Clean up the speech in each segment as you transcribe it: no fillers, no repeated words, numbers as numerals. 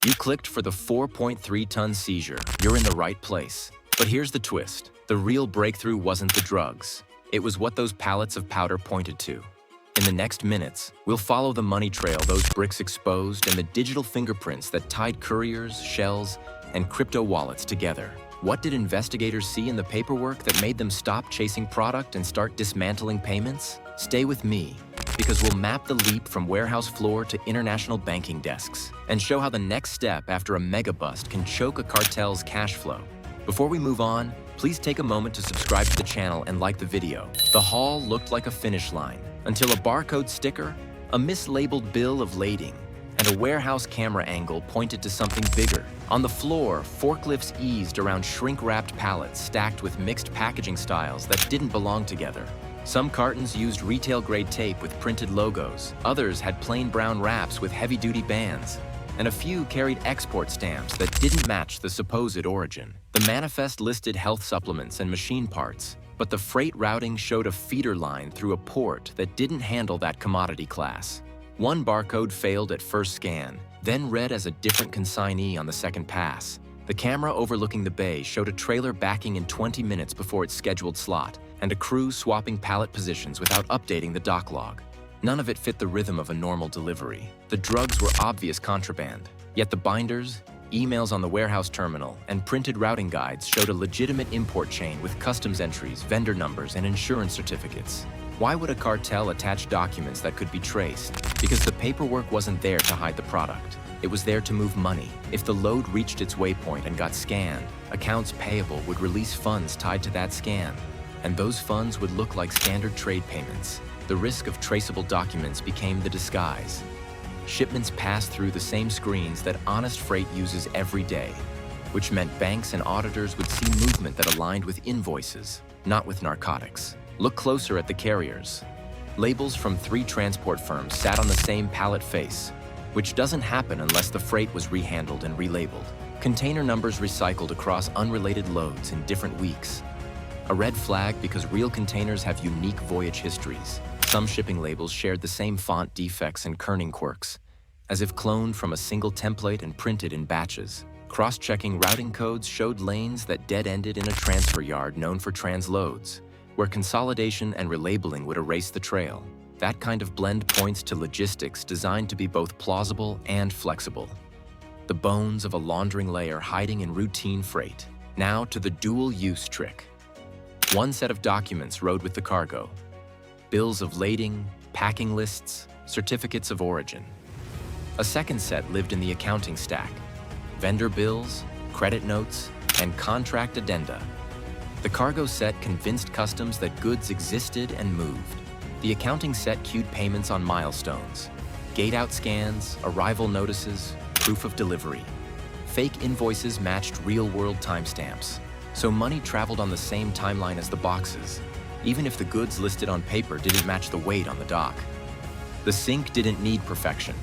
You clicked for the 4.3-ton Seizure. You're in the right place. But here's the twist. The real breakthrough wasn't the drugs. It was what those pallets of powder pointed to. In the next minutes, we'll follow the money trail those bricks exposed and the digital fingerprints that tied couriers, shells, and crypto wallets together. What did investigators see in the paperwork that made them stop chasing product and start dismantling payments? Stay with me, because we'll map the leap from warehouse floor to international banking desks and show how the next step after a mega bust can choke a cartel's cash flow. Before we move on, please take a moment to subscribe to the channel and like the video. The haul looked like a finish line until a barcode sticker, a mislabeled bill of lading, and a warehouse camera angle pointed to something bigger. On the floor, forklifts eased around shrink-wrapped pallets stacked with mixed packaging styles that didn't belong together. Some cartons used retail-grade tape with printed logos, others had plain brown wraps with heavy-duty bands, and a few carried export stamps that didn't match the supposed origin. The manifest listed health supplements and machine parts, but the freight routing showed a feeder line through a port that didn't handle that commodity class. One barcode failed at first scan, then read as a different consignee on the second pass. The camera overlooking the bay showed a trailer backing in 20 minutes before its scheduled slot, and a crew swapping pallet positions without updating the dock log. None of it fit the rhythm of a normal delivery. The drugs were obvious contraband, yet the binders, emails on the warehouse terminal, and printed routing guides showed a legitimate import chain with customs entries, vendor numbers, and insurance certificates. Why would a cartel attach documents that could be traced? Because the paperwork wasn't there to hide the product. It was there to move money. If the load reached its waypoint and got scanned, accounts payable would release funds tied to that scan, and those funds would look like standard trade payments. The risk of traceable documents became the disguise. Shipments passed through the same screens that honest freight uses every day, which meant banks and auditors would see movement that aligned with invoices, not with narcotics. Look closer at the carriers. Labels from 3 transport firms sat on the same pallet face, which doesn't happen unless the freight was rehandled and relabeled. Container numbers recycled across unrelated loads in different weeks. A red flag because real containers have unique voyage histories. Some shipping labels shared the same font defects and kerning quirks, as if cloned from a single template and printed in batches. Cross-checking routing codes showed lanes that dead-ended in a transfer yard known for transloads, where consolidation and relabeling would erase the trail. That kind of blend points to logistics designed to be both plausible and flexible. The bones of a laundering layer hiding in routine freight. Now to the dual-use trick. One set of documents rode with the cargo. Bills of lading, packing lists, certificates of origin. A second set lived in the accounting stack. Vendor bills, credit notes, and contract addenda. The cargo set convinced customs that goods existed and moved. The accounting set queued payments on milestones. Gate-out scans, arrival notices, proof of delivery. Fake invoices matched real-world timestamps, so money traveled on the same timeline as the boxes, even if the goods listed on paper didn't match the weight on the dock. The sync didn't need perfection.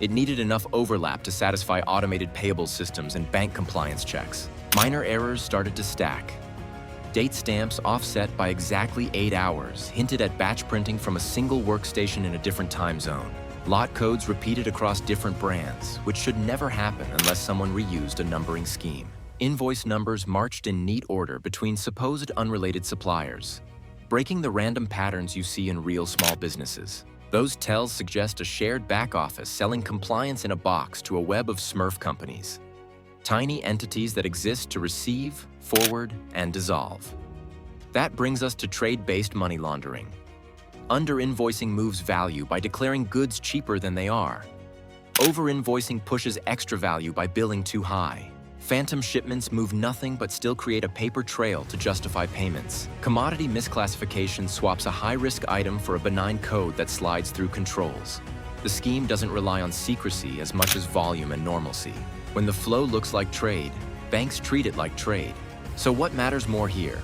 It needed enough overlap to satisfy automated payables systems and bank compliance checks. Minor errors started to stack. Date stamps offset by exactly 8 hours hinted at batch printing from a single workstation in a different time zone. Lot codes repeated across different brands, which should never happen unless someone reused a numbering scheme. Invoice numbers marched in neat order between supposed unrelated suppliers, breaking the random patterns you see in real small businesses. Those tells suggest a shared back office selling compliance in a box to a web of Smurf companies. Tiny entities that exist to receive, forward, and dissolve. That brings us to trade-based money laundering. Under-invoicing moves value by declaring goods cheaper than they are. Over-invoicing pushes extra value by billing too high. Phantom shipments move nothing but still create a paper trail to justify payments. Commodity misclassification swaps a high-risk item for a benign code that slides through controls. The scheme doesn't rely on secrecy as much as volume and normalcy. When the flow looks like trade, banks treat it like trade. So what matters more here?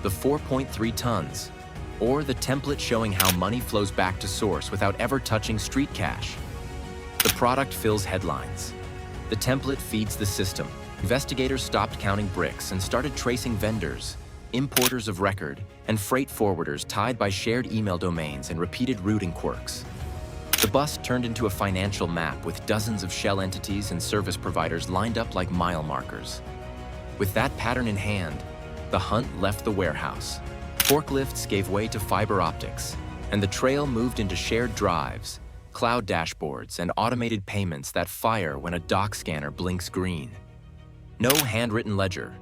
The 4.3 tons, or the template showing how money flows back to source without ever touching street cash? The product fills headlines. The template feeds the system. Investigators stopped counting bricks and started tracing vendors, importers of record, and freight forwarders tied by shared email domains and repeated routing quirks. The bust turned into a financial map with dozens of shell entities and service providers lined up like mile markers. With that pattern in hand, the hunt left the warehouse. Forklifts gave way to fiber optics, and the trail moved into shared drives, cloud dashboards, and automated payments that fire when a dock scanner blinks green. No handwritten ledger,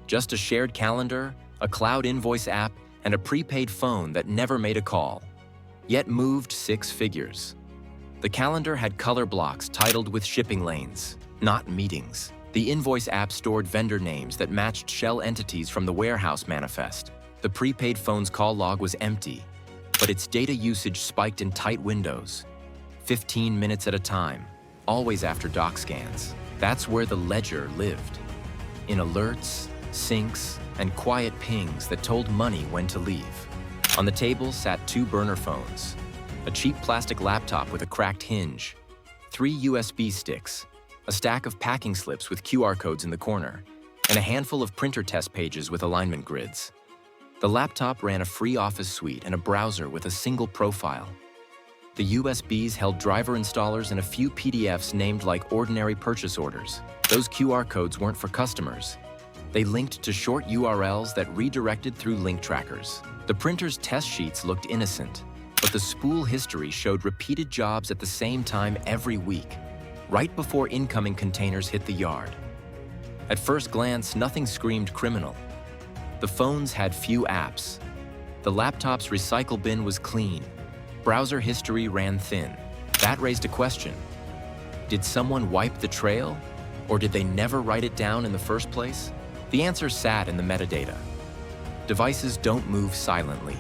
just a shared calendar, a cloud invoice app, and a prepaid phone that never made a call, yet moved 6 figures. The calendar had color blocks titled with shipping lanes, not meetings. The invoice app stored vendor names that matched shell entities from the warehouse manifest. The prepaid phone's call log was empty, but its data usage spiked in tight windows, 15 minutes at a time, always after dock scans. That's where the ledger lived, in alerts, syncs, and quiet pings that told money when to leave. On the table sat 2 burner phones, a cheap plastic laptop with a cracked hinge, 3 USB sticks, a stack of packing slips with QR codes in the corner, and a handful of printer test pages with alignment grids. The laptop ran a free office suite and a browser with a single profile. The USBs held driver installers and a few PDFs named like ordinary purchase orders. Those QR codes weren't for customers. They linked to short URLs that redirected through link trackers. The printer's test sheets looked innocent, but the spool history showed repeated jobs at the same time every week, right before incoming containers hit the yard. At first glance, nothing screamed criminal. The phones had few apps. The laptop's recycle bin was clean. Browser history ran thin. That raised a question. Did someone wipe the trail? Or did they never write it down in the first place? The answer sat in the metadata. Devices don't move silently.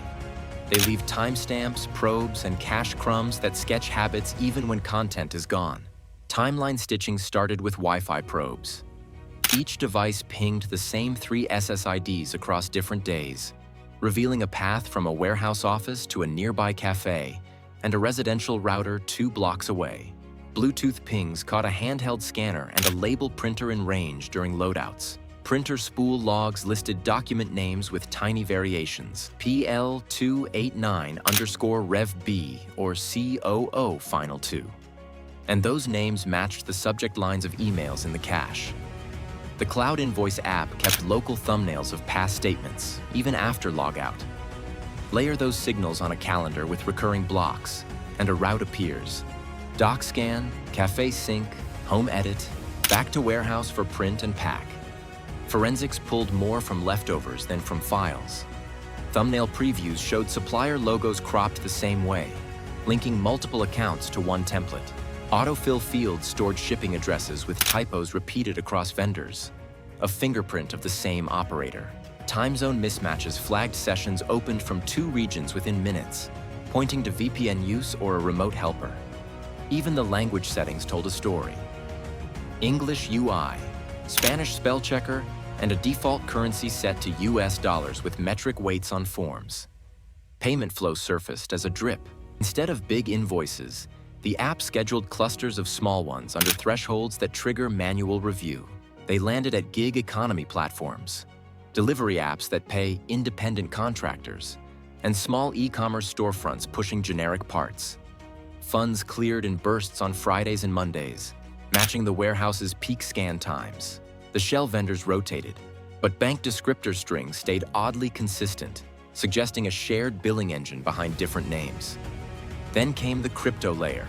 They leave timestamps, probes, and cache crumbs that sketch habits even when content is gone. Timeline stitching started with Wi-Fi probes. Each device pinged the same 3 SSIDs across different days, revealing a path from a warehouse office to a nearby cafe and a residential router 2 blocks away. Bluetooth pings caught a handheld scanner and a label printer in range during loadouts. Printer spool logs listed document names with tiny variations, PL289_RevB or COO Final 2. And those names matched the subject lines of emails in the cache. The Cloud Invoice app kept local thumbnails of past statements, even after logout. Layer those signals on a calendar with recurring blocks, and a route appears. Dock scan, cafe sync, home edit, back to warehouse for print and pack. Forensics pulled more from leftovers than from files. Thumbnail previews showed supplier logos cropped the same way, linking multiple accounts to one template. Autofill fields stored shipping addresses with typos repeated across vendors, a fingerprint of the same operator. Time zone mismatches flagged sessions opened from 2 regions within minutes, pointing to VPN use or a remote helper. Even the language settings told a story. English UI, Spanish spell checker, and a default currency set to US dollars with metric weights on forms. Payment flow surfaced as a drip. Instead of big invoices, the app scheduled clusters of small ones under thresholds that trigger manual review. They landed at gig economy platforms, delivery apps that pay independent contractors, and small e-commerce storefronts pushing generic parts. Funds cleared in bursts on Fridays and Mondays, matching the warehouse's peak scan times. The shell vendors rotated, but bank descriptor strings stayed oddly consistent, suggesting a shared billing engine behind different names. Then came the crypto layer.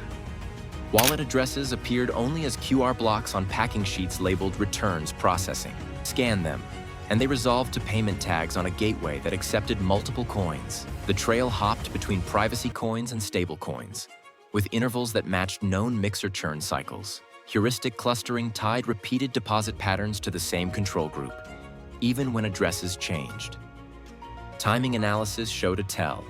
Wallet addresses appeared only as QR blocks on packing sheets labeled returns processing. Scan them, and they resolved to payment tags on a gateway that accepted multiple coins. The trail hopped between privacy coins and stable coins, with intervals that matched known mixer churn cycles. Heuristic clustering tied repeated deposit patterns to the same control group, even when addresses changed. Timing analysis showed a tell.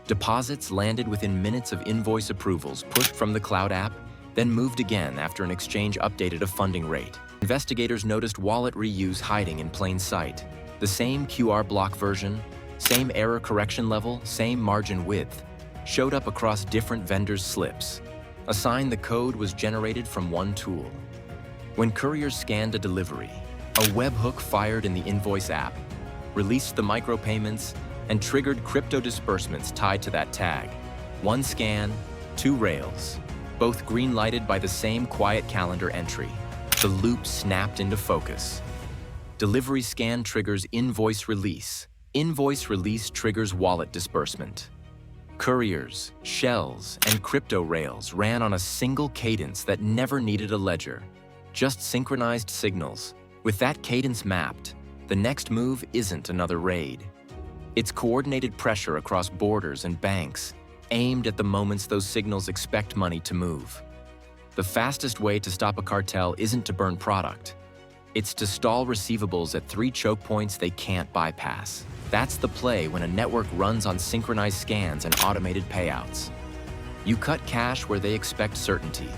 Deposits landed within minutes of invoice approvals pushed from the cloud app, then moved again after an exchange updated a funding rate. Investigators noticed wallet reuse hiding in plain sight. The same QR block version, same error correction level, same margin width, showed up across different vendors' slips, a sign the code was generated from one tool. When couriers scanned a delivery, a webhook fired in the invoice app, released the micropayments, and triggered crypto disbursements tied to that tag. One scan, 2 rails, both green-lighted by the same quiet calendar entry. The loop snapped into focus. Delivery scan triggers invoice release. Invoice release triggers wallet disbursement. Couriers, shells, and crypto rails ran on a single cadence that never needed a ledger, just synchronized signals. With that cadence mapped, the next move isn't another raid. It's coordinated pressure across borders and banks, aimed at the moments those signals expect money to move. The fastest way to stop a cartel isn't to burn product. It's to stall receivables at 3 choke points they can't bypass. That's the play when a network runs on synchronized scans and automated payouts. You cut cash where they expect certainty.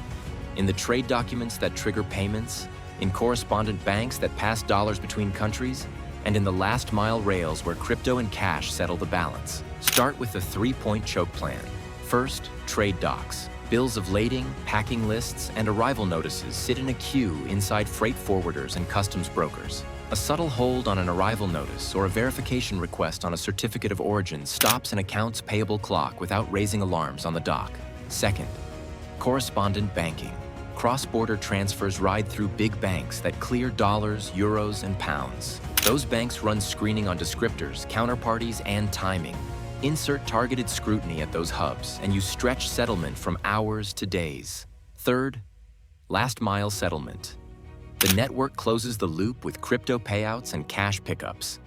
In the trade documents that trigger payments, in correspondent banks that pass dollars between countries, and in the last mile rails where crypto and cash settle the balance. Start with the 3-point choke plan. First, trade docs. Bills of lading, packing lists, and arrival notices sit in a queue inside freight forwarders and customs brokers. A subtle hold on an arrival notice or a verification request on a certificate of origin stops an accounts payable clock without raising alarms on the dock. Second, correspondent banking. Cross-border transfers ride through big banks that clear dollars, euros, and pounds. Those banks run screening on descriptors, counterparties, and timing. Insert targeted scrutiny at those hubs, and you stretch settlement from hours to days. Third, last-mile settlement. The network closes the loop with crypto payouts and cash pickups.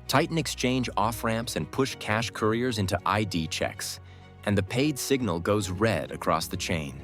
Tighten exchange off-ramps and push cash couriers into ID checks, and the paid signal goes red across the chain.